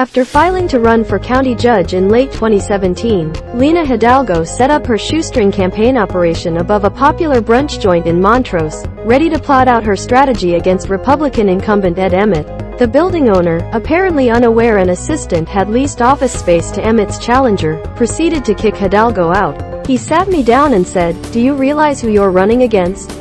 After filing to run for county judge in late 2017, Lina Hidalgo set up her shoestring campaign operation above a popular brunch joint in Montrose, ready to plot out her strategy against Republican incumbent Ed Emmett. The building owner, apparently unaware an assistant had leased office space to Emmett's challenger, proceeded to kick Hidalgo out. "He sat me down and said, 'Do you realize who you're running against?'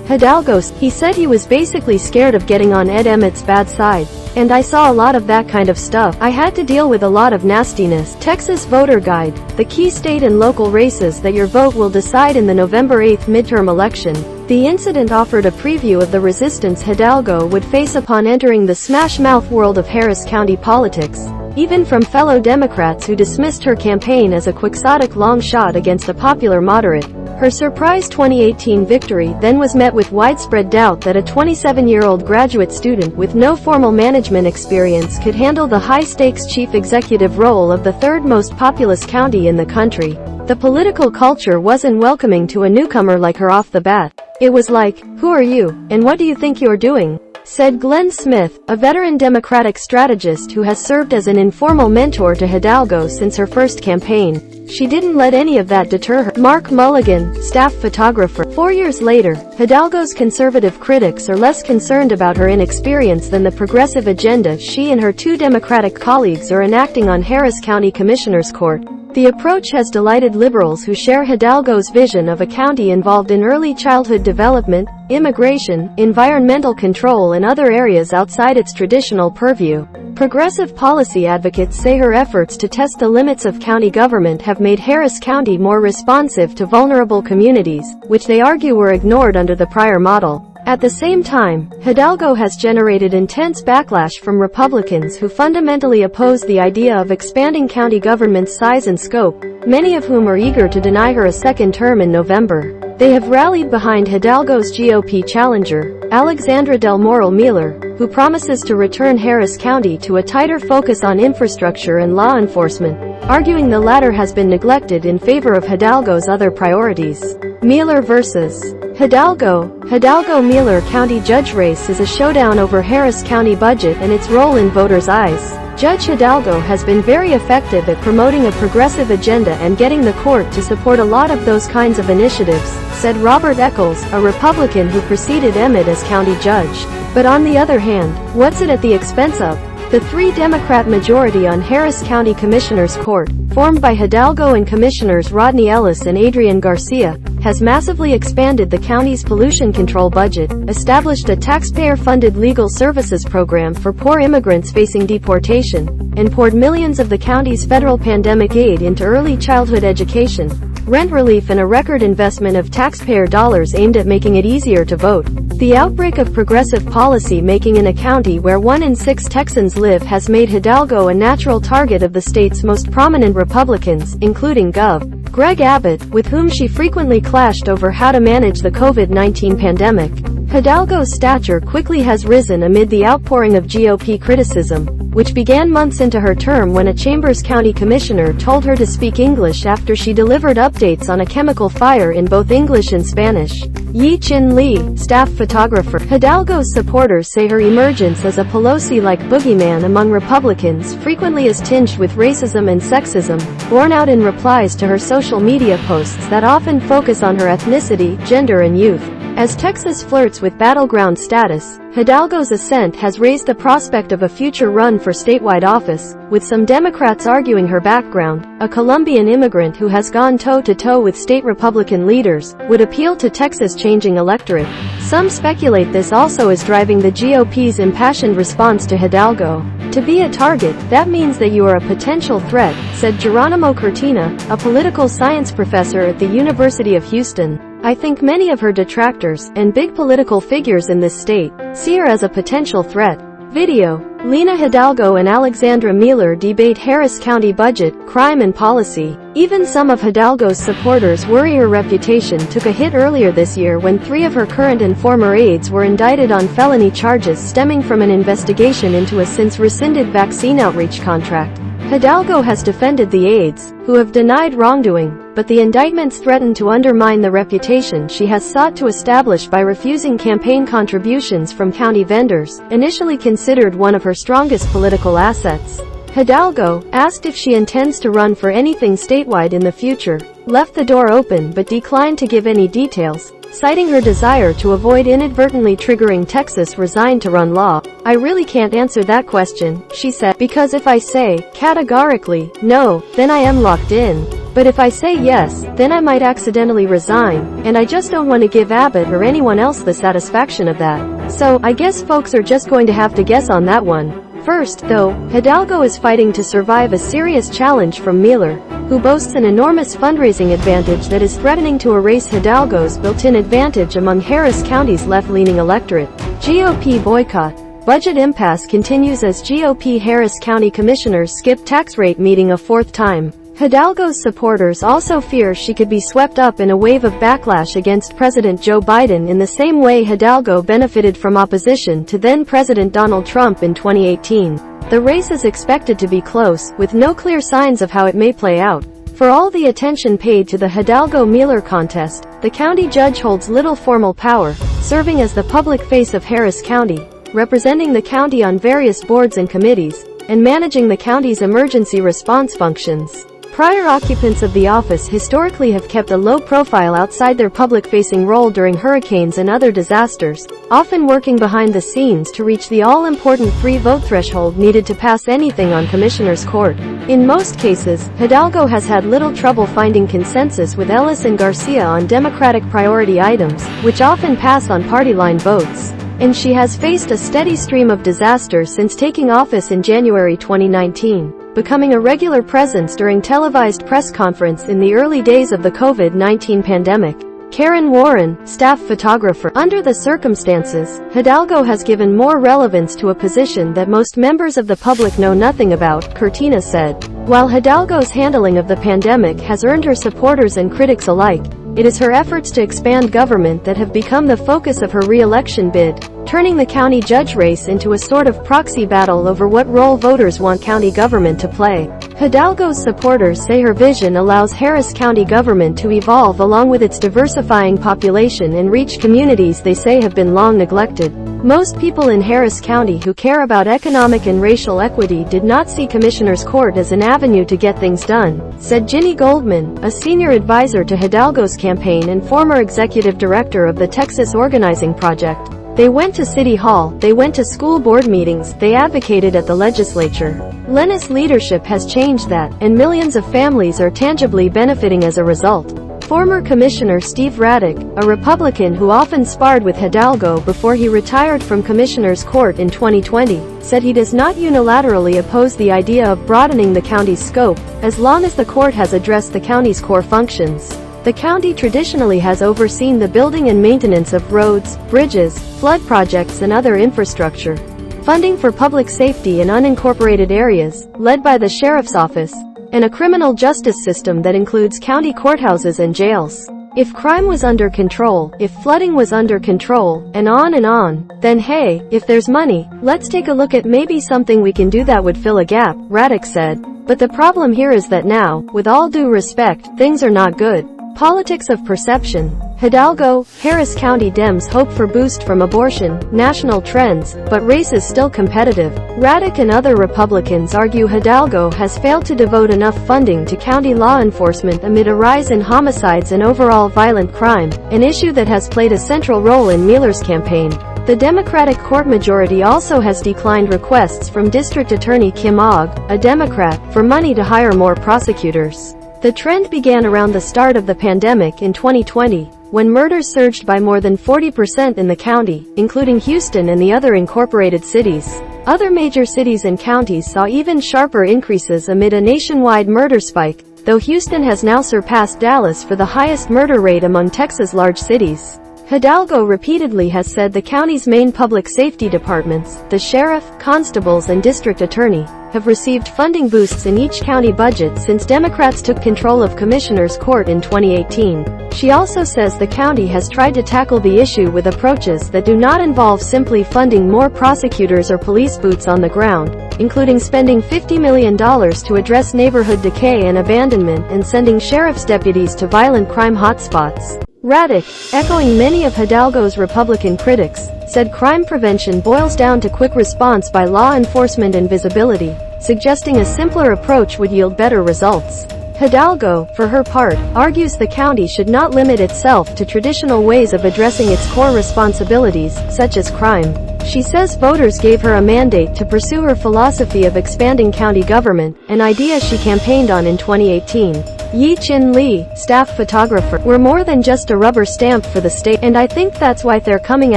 Hidalgo, he said he was basically scared of getting on Ed Emmett's bad side. And I saw a lot of that kind of stuff. I had to deal with a lot of nastiness." Texas Voter Guide, the key state and local races that your vote will decide in the November 8 midterm election. The incident offered a preview of the resistance Hidalgo would face upon entering the smash-mouth world of Harris County politics, even from fellow Democrats who dismissed her campaign as a quixotic long shot against a popular moderate. Her surprise 2018 victory then was met with widespread doubt that a 27-year-old graduate student with no formal management experience could handle the high-stakes chief executive role of the third most populous county in the country. The political culture wasn't welcoming to a newcomer like her off the bat. It was like, "Who are you, and what do you think you're doing?" said Glenn Smith, a veteran Democratic strategist who has served as an informal mentor to Hidalgo since her first campaign. She didn't let any of that deter her. Mark Mulligan, staff photographer. 4 years later, Hidalgo's conservative critics are less concerned about her inexperience than the progressive agenda she and her two Democratic colleagues are enacting on Harris County Commissioner's Court. The approach has delighted liberals who share Hidalgo's vision of a county involved in early childhood development, immigration, environmental control and other areas outside its traditional purview. Progressive policy advocates say her efforts to test the limits of county government have made Harris County more responsive to vulnerable communities, which they argue were ignored under the prior model. At the same time, Hidalgo has generated intense backlash from Republicans who fundamentally oppose the idea of expanding county government's size and scope, many of whom are eager to deny her a second term in November. They have rallied behind Hidalgo's GOP challenger, Alexandra Del Moral Mueller, who promises to return Harris County to a tighter focus on infrastructure and law enforcement, arguing the latter has been neglected in favor of Hidalgo's other priorities. Mueller vs. Hidalgo-Mueller County Judge race is a showdown over Harris County budget and its role in voters' eyes. Judge Hidalgo has been very effective at promoting a progressive agenda and getting the court to support a lot of those kinds of initiatives, said Robert Eccles, a Republican who preceded Emmett as county judge. But on the other hand, what's it at the expense of? The three-Democrat majority on Harris County Commissioner's Court, formed by Hidalgo and Commissioners Rodney Ellis and Adrian Garcia, has massively expanded the county's pollution control budget, established a taxpayer-funded legal services program for poor immigrants facing deportation, and poured millions of the county's federal pandemic aid into early childhood education, rent relief and a record investment of taxpayer dollars aimed at making it easier to vote. The outbreak of progressive policy making in a county where 1 in 6 Texans live has made Hidalgo a natural target of the state's most prominent Republicans, including Gov. Greg Abbott, with whom she frequently clashed over how to manage the COVID-19 pandemic. Hidalgo's stature quickly has risen amid the outpouring of GOP criticism, which began months into her term when a Chambers County commissioner told her to speak English after she delivered updates on a chemical fire in both English and Spanish. Yi Chin Lee, staff photographer. Hidalgo's supporters say her emergence as a Pelosi-like boogeyman among Republicans frequently is tinged with racism and sexism, borne out in replies to her social media posts that often focus on her ethnicity, gender and youth. As Texas flirts with battleground status, Hidalgo's ascent has raised the prospect of a future run for statewide office, with some Democrats arguing her background, a Colombian immigrant who has gone toe-to-toe with state Republican leaders, would appeal to Texas' changing electorate. Some speculate this also is driving the GOP's impassioned response to Hidalgo. To be a target, that means that you are a potential threat, said Geronimo Cortina, a political science professor at the University of Houston. I think many of her detractors, and big political figures in this state, see her as a potential threat. Video. Lina Hidalgo and Alexandra Mueller debate Harris County budget, crime and policy. Even some of Hidalgo's supporters worry her reputation took a hit earlier this year when 3 of her current and former aides were indicted on felony charges stemming from an investigation into a since-rescinded vaccine outreach contract. Hidalgo has defended the aides, who have denied wrongdoing, but the indictments threaten to undermine the reputation she has sought to establish by refusing campaign contributions from county vendors, initially considered one of her strongest political assets. Hidalgo, asked if she intends to run for anything statewide in the future, left the door open but declined to give any details, citing her desire to avoid inadvertently triggering Texas resign to run law. "I really can't answer that question," she said, "because if I say, categorically, no, then I am locked in. But if I say yes, then I might accidentally resign, and I just don't want to give Abbott or anyone else the satisfaction of that. So, I guess folks are just going to have to guess on that one." First, though, Hidalgo is fighting to survive a serious challenge from Mueller, who boasts an enormous fundraising advantage that is threatening to erase Hidalgo's built-in advantage among Harris County's left-leaning electorate. GOP boycott. Budget impasse continues as GOP Harris County commissioners skip tax rate meeting a fourth time. Hidalgo's supporters also fear she could be swept up in a wave of backlash against President Joe Biden in the same way Hidalgo benefited from opposition to then-President Donald Trump in 2018. The race is expected to be close, with no clear signs of how it may play out. For all the attention paid to the Hidalgo-Mueller contest, the county judge holds little formal power, serving as the public face of Harris County, representing the county on various boards and committees, and managing the county's emergency response functions. Prior occupants of the office historically have kept a low profile outside their public-facing role during hurricanes and other disasters, often working behind the scenes to reach the all-important free-vote threshold needed to pass anything on Commissioner's Court. In most cases, Hidalgo has had little trouble finding consensus with Ellis and Garcia on Democratic priority items, which often pass on party-line votes. And she has faced a steady stream of disasters since taking office in January 2019, becoming a regular presence during televised press conference in the early days of the COVID-19 pandemic. Karen Warren, staff photographer. Under the circumstances, Hidalgo has given more relevance to a position that most members of the public know nothing about, Cortina said. While Hidalgo's handling of the pandemic has earned her supporters and critics alike, it is her efforts to expand government that have become the focus of her re-election bid, turning the county judge race into a sort of proxy battle over what role voters want county government to play. Hidalgo's supporters say her vision allows Harris County government to evolve along with its diversifying population and reach communities they say have been long neglected. Most people in Harris County who care about economic and racial equity did not see Commissioner's Court as an avenue to get things done, said Ginny Goldman, a senior advisor to Hidalgo's campaign and former executive director of the Texas Organizing Project. They went to City Hall, they went to school board meetings, they advocated at the legislature. Lenis leadership has changed that, and millions of families are tangibly benefiting as a result. Former Commissioner Steve Raddick, a Republican who often sparred with Hidalgo before he retired from Commissioner's Court in 2020, said he does not unilaterally oppose the idea of broadening the county's scope, as long as the court has addressed the county's core functions. The county traditionally has overseen the building and maintenance of roads, bridges, flood projects and other infrastructure. Funding for public safety in unincorporated areas, led by the sheriff's office, and a criminal justice system that includes county courthouses and jails. If crime was under control, if flooding was under control, and on, then hey, if there's money, let's take a look at maybe something we can do that would fill a gap, Raddick said. But the problem here is that now, with all due respect, things are not good. Politics of perception. Hidalgo, Harris County Dems hope for boost from abortion, national trends, but race is still competitive. Raddick and other Republicans argue Hidalgo has failed to devote enough funding to county law enforcement amid a rise in homicides and overall violent crime, an issue that has played a central role in Mueller's campaign. The Democratic court majority also has declined requests from District Attorney Kim Ogg, a Democrat, for money to hire more prosecutors. The trend began around the start of the pandemic in 2020, when murders surged by more than 40% in the county, including Houston and the other incorporated cities. Other major cities and counties saw even sharper increases amid a nationwide murder spike, though Houston has now surpassed Dallas for the highest murder rate among Texas' large cities. Hidalgo repeatedly has said the county's main public safety departments, the sheriff, constables and district attorney, have received funding boosts in each county budget since Democrats took control of Commissioner's Court in 2018. She also says the county has tried to tackle the issue with approaches that do not involve simply funding more prosecutors or police boots on the ground, including spending $50 million to address neighborhood decay and abandonment and sending sheriff's deputies to violent crime hotspots. Raddick, echoing many of Hidalgo's Republican critics, said crime prevention boils down to quick response by law enforcement and visibility, suggesting a simpler approach would yield better results. Hidalgo, for her part, argues the county should not limit itself to traditional ways of addressing its core responsibilities, such as crime. She says voters gave her a mandate to pursue her philosophy of expanding county government, an idea she campaigned on in 2018. Yi Chin Lee, staff photographer, "We're more than just a rubber stamp for the state, and I think that's why they're coming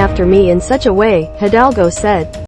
after me in such a way," Hidalgo said.